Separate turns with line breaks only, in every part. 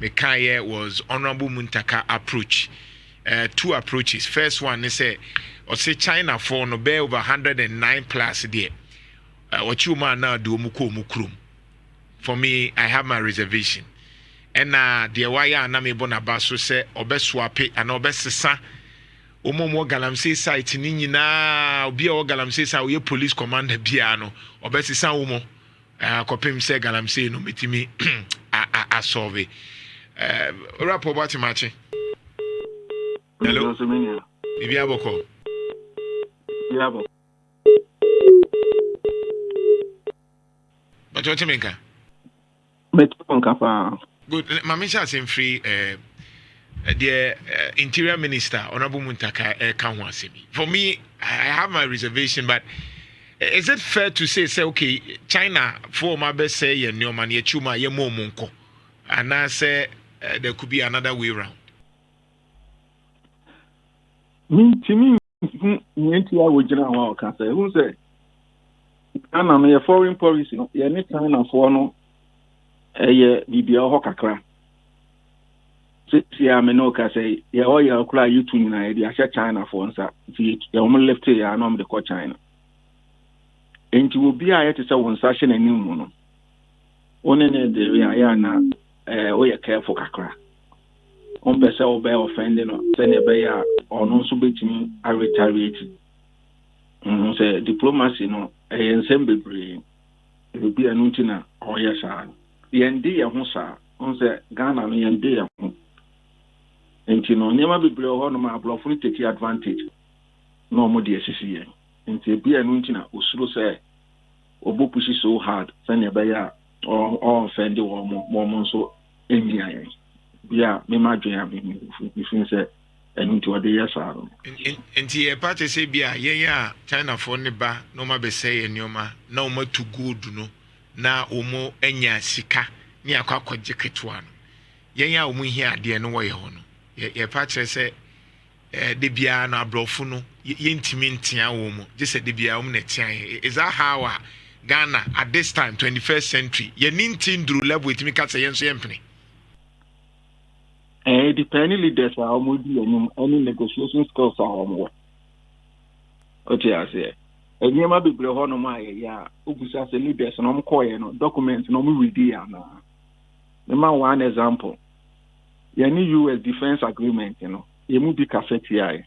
Mekaye was Honorable Muntaka approach. Two approaches. First one is or say China for no bear over 109 plus there. What you man now do mukrum. For me, I have my reservation. And the wire na me bona baso say obeswape and obesesa. Omo Galamsey site ni nyina obi o Galamsey sa we police commander bia no obesesa omo kopem say Galamsey no metimi a solve. Rap about match. Hello. Ibi aboko.
Yabo.
But what you mean? Good. Mamisha same free the Interior Minister Honorable Muntaka Kanwasemi. For me, I have my reservation, but is it fair to say okay, China for my best say ye no man ye chuma ye mo monko, and I say there could be another way around.
Me, to me, I would general can say who say, I'm a foreign policy. You need China for no a BBL Hokakra. See, I'm no can say, yeah, all your cry you to United, I said China for answer. See, you only left here, I know the call China. And you will be a to say one session and new mono. Only the Rihanna, we are careful Kakra. On person obey offending or send a bear or non submitting a retaliate. Say diplomacy no a ensemble brain. It will be a nutina or yes, the ND of Musa on the Ghana and D. And you know, never be below on my bluff will take advantage. No more DSCA. And to be a nutina, Usulu say, Obu pushes so hard, send a bear or offend or more so in yeah, me imagine if you say into a day yes.
And the party say yeah, China for neba no ma be say enyoma na omo to good no na omo enya sika ni akwa kwageketwa no. Yenya omo hi ade no wo ye ho no. Ye party say de bia na abrofo no yentimi ntia wo mo. Je say de bia omo na tia. Is that how Ghana at this time 21st century ye nintin dru level with me ka say yenso yempene.
Depending leaders are almost any negotiation skills are more. Okay, I say. And you might be below no my yeah, Ubusa leaders and I'm calling documents no me read now. The man one example. You need US defense agreement, you move the cafe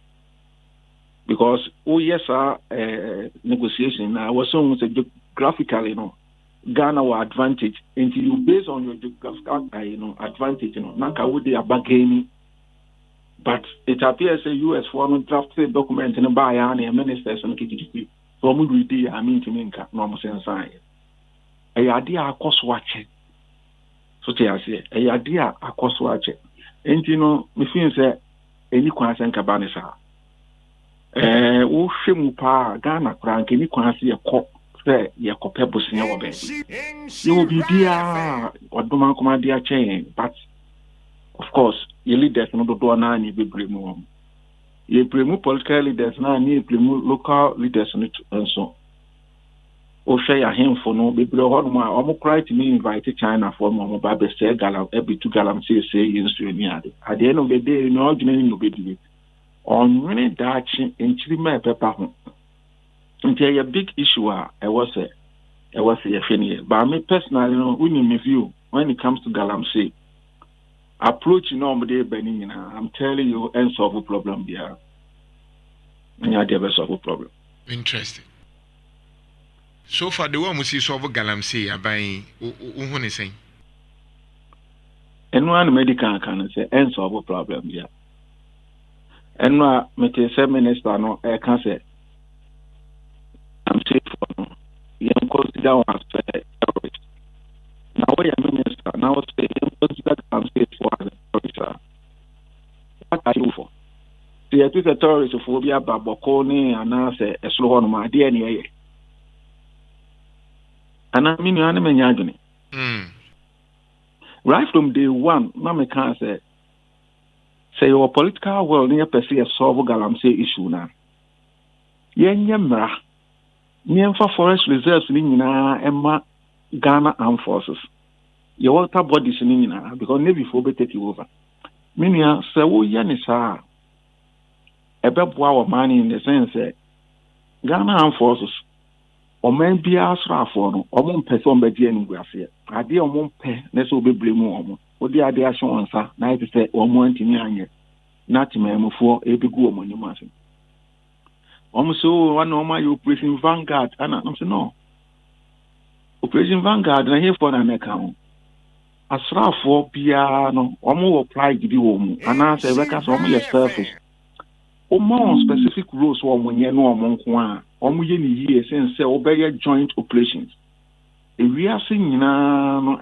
because yes negotiation I was so geographically Ghana will advantage until you based on your geographical advantage, Nanka would they are bargaining. But it appears a US foreign drafted document in a buy and ministers and KTP. So we do I mean to minka normal sense. A idea a cost watching. So I say a idea a cost watching. And me feel say any question cabanisa. Shimupa Ghana crank any question a cop. Ye copper in our bed. You will be dear or do man command dear chain, but of course, you lead that no do na ni be remove. You remove political leaders na ni remove local leaders and so. O share him for no be blow on my almost cry to me invite China for my baby say Galam every two Galamsey say in Sunyadi. At the end of the day, no ordinary no be do it. On many Dutch in Chile pepper. Until a big issue, I was a funny. But me personally, winning my view when it comes to Galamsey, approach normally Benin. I'm telling you, and solve a problem there. And you never solve a problem.
Interesting. So far, the one we see solve Galamsey, I buy who is saying.
And one medical can say and solve a problem there. And one minister no, I can say. I'm safe for no. You consider one as a terrorist. Now, we are minister. Now, say you consider I'm safe for as a terrorist. What are you for? See, it is a terrorist phobia, but Bokoni and I say a slow on my DNA. And I mean, you are not right from day one, Mamma can say your political world near per se a solve Galamsey issue now. Yemra. Near for forest reserves in Emma Ghana Armed Forces. your water bodies in because maybe for be take you over. Meaning, say, oh, Yanisa, a bebwa of money in the sense that Ghana Armed Forces, or maybe Asra for or one person by the end we are here. I dear won't pay, let's be blame what the idea shown, sir, night to say, or more in not to me for a big woman, you must. Almost so one of my Operation Vanguard, and I'm saying, no. Operation Vanguard, and here for an account. Asra for piano, almost applied to the woman, and answer records on your surface. More specific rules when you know among one, years since obey joint operations. If we are seeing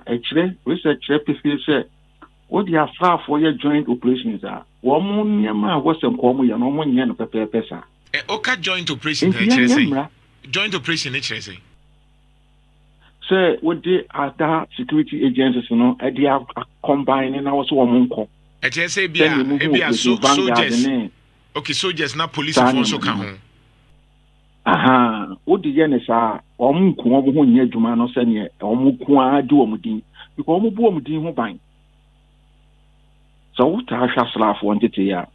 actually research say what the Asra for your joint operations are. One yama was some common and 1 year per person.
Oka joint operation, joint operation,
say what the other security agencies, they are combining our one call.
Say, be soldiers. Okay, soldiers, not police also come home.
Aha, what the Yenesa, Omuku, near Jumano Senior, Omukua, Duomudin, because Omubuomudin who bind. So, what I shall laugh wanted to hear.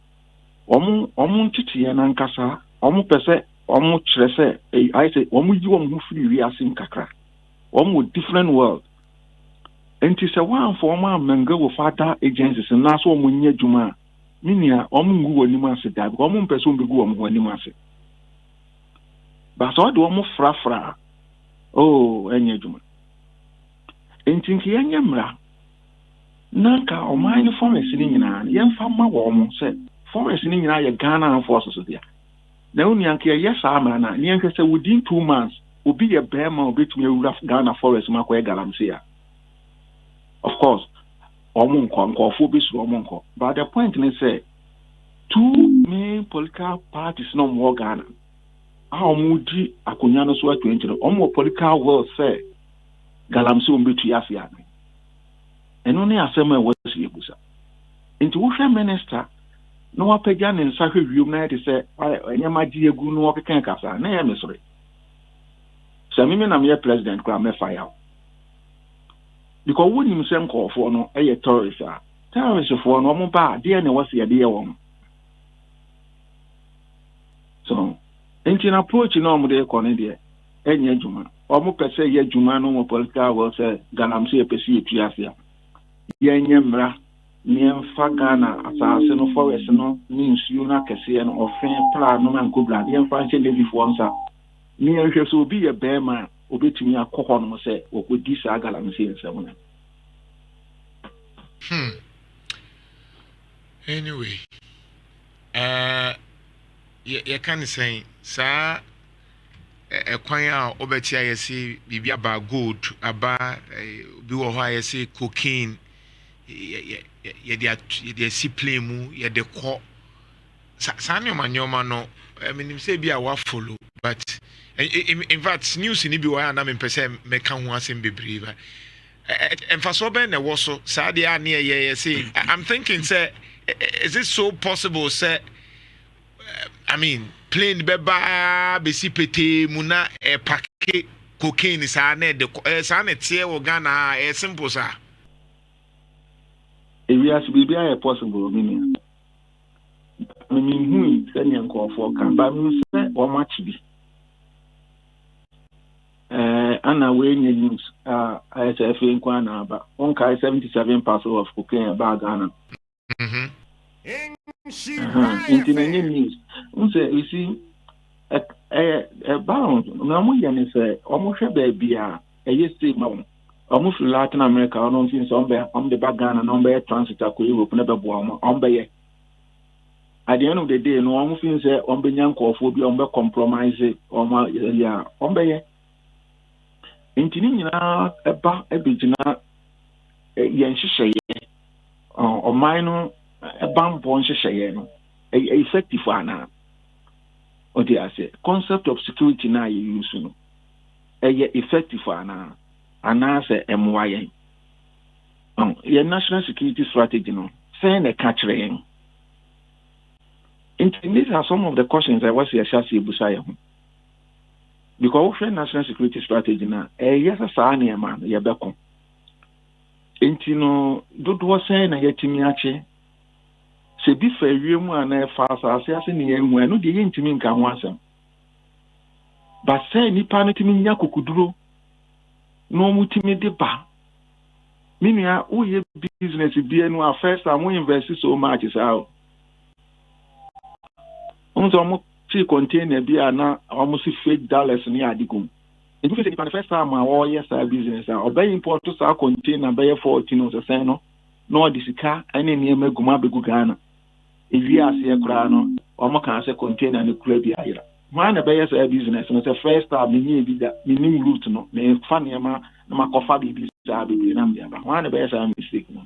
Titi and Ankasa, Pese, Trese, I say, Omu free reassing Kakra. With different world. And it is a one former Mengo with other agencies and that's what we need Juma. Minia, Omu Nimasi, that woman person be go on Nimasi. But so do Omu Fra. Oh, any Juma. And think Yamra. Nanka or mine forest in Yan Fama woman said, forest in Ghana Armed Forces there. The only yes, I'm an within 2 months. Will be a bear man between rough Ghana forest, Makwe Galamsey. Of course, Omunko, Phobis Omunko. But the point is, say, 2 main political parties no more Ghana. How Moody, Akunyano Swa 20, Omo political world say, Galamsey will be to Yafia. And only a summer was Yabusa. Into Usha minister, no pagan in Sahib United say, I am my dear Guno Kankasa, nay, sorry. So, I'm your president, Grandma Fire. Because when you send call for no, a terrorist, for no more bad, dear, was the idea one. So, in approach, normally, Cornelia, any Juma, almost per se, yet Juma, no more political, was a Galamsey, Pessi, Triasia. Yamra, near Fagana, assassin of forest, no means you not Cassian or Fan Plan, no man could blood, young Fancy Lady Fonsa. Near here will be a bear man, obey to me a cohon, say, or could this Galamsey in 7.
Anyway, you can't say, sir, a choir over here, say, be about gold, about do I say cocaine, ye see play mu, ye de co. Sanyo Manyoma no, I mean, say be a waffle, but in fact, news in Ibiwa and I'm in person, make come once in Bibriva. And for so ben, was so Sadia near ye say, I'm thinking, say, is it so possible, say, I mean, plain beba, besipete, muna, a packet, cocaine is a net, the sanet here or Ghana, a simple, sir.
If we have to be very possible, meaning. I mean, who is any call for can, but we say, or much be. Anna Wayne news, I say, Quana, but 77 parcels of cocaine about Ghana. International news. You see, a bound, Namuyan is almost a baby, a yesterday, almost Latin America, I don't think on the back Ghana, number transit, Europe, never bomb, on by. At the end of the day, no one thinks on Benyan Kophobia, on the compromise, on my, yeah, on by. Intinina, a bar, a bigina, Yanshay, or minor, a bump on Shayan, a effective one. What do I say? Concept of security now you use, a effective one, and I say MYN. Your national security strategy, no, saying a catching. These are some of the questions I was here, Shasi Busaya. Because national security strategy now, yes, a man, Yabeko. enti no dodoɔ sɛn na yɛtumi akye sɛ bi fa wiem a na ɛfa asase ase ne yɛn hu no deɛ yɛntumi nka ho asɛm ba sɛ nipa no tumi nya kokuduro na ɔmo tumi de ba minua woyɛ business bia no a first time we invest so much saa o so ɔmo ti container bi a na ɔmo si fake dollars ne adigum ebi fi nipa first time a wɔyɛ saa business a ɔbɛyɛ import saa container bɛyɛ 14 no sɛ no na ɔde sika ne nneɛma guma bɛgu Ghana ewi aseɛ koraa no ɔmo kan sɛ container ne kura bi ayera man na bɛyɛ saa business no sɛ first time ne bi da ne nim route no na fa nneɛma na makɔfa bibi saa bebree na mbia ba man na bɛyɛ saa mistake no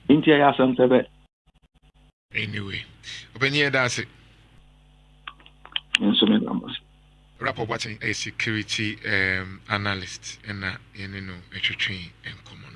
nti ya asɛm sɛ bɛ
anyway openye that's it
nso me numbers
rapport watching a security analyst and you know a train and common